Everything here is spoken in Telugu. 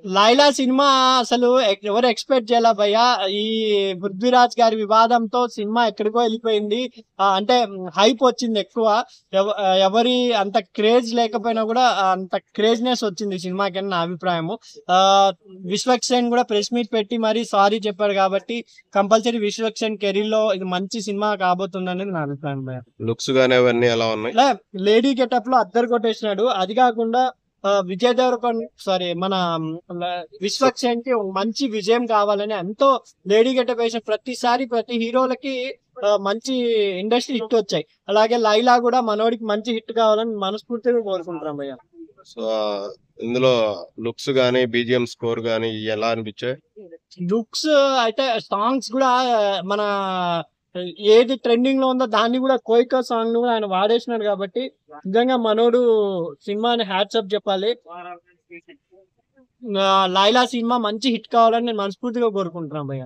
లైలా సినిమా అసలు ఎవరు ఎక్స్పెక్ట్ చేయాల భయ్య. ఈ పృథ్వీరాజ్ గారి వివాదంతో సినిమా ఎక్కడికో వెళ్ళిపోయింది. అంటే హైప్ వచ్చింది ఎక్కువ. ఎవరి అంత క్రేజ్ లేకపోయినా కూడా అంత క్రేజ్నెస్ వచ్చింది సినిమాకి అని నా అభిప్రాయము. ఆ విశ్వక్సేన్ కూడా ప్రెస్ మీట్ పెట్టి మరి సారీ చెప్పాడు కాబట్టి కంపల్సరీ విశ్వక్సేన్ కెరీర్ లో ఇది మంచి సినిమా కాబోతుంది అనేది నా అభిప్రాయం భయ్య. లుక్స్ గానీ అవన్నీ ఎలా ఉన్నాయి? లేడీ గెటప్ లో అద్దరు కొట్టేసినాడు. అది కాకుండా విజయ్ దేవరకొండ మన విశ్వక్సేన్ కి మంచి విజయం కావాలని ఎంతో లేడీ గెటప్ వేసిన ప్రతిసారి ప్రతి హీరోలకి మంచి ఇండస్ట్రీ హిట్ వచ్చాయి. అలాగే లైలా కూడా మనోడికి మంచి హిట్ కావాలని మనస్ఫూర్తిగా కోరుకుంటున్నాం భయ్య. సో ఇందులో లుక్స్ గానీ బీజిఎం స్కోర్ గానీ ఎలా అనిపించాయి? లుక్స్ అయితే సాంగ్స్ కూడా మన ఏది ట్రెండింగ్ లో ఉందో దాన్ని కూడా కోయికా సాంగ్ కూడా ఆయన వాడేసినాడు కాబట్టి నిజంగా మనోడు సినిమాని హ్యాట్సప్ చెప్పాలి. లైలా సినిమా మంచి హిట్ కావాలని నేను మనస్ఫూర్తిగా కోరుకుంటున్నాను భయ్య.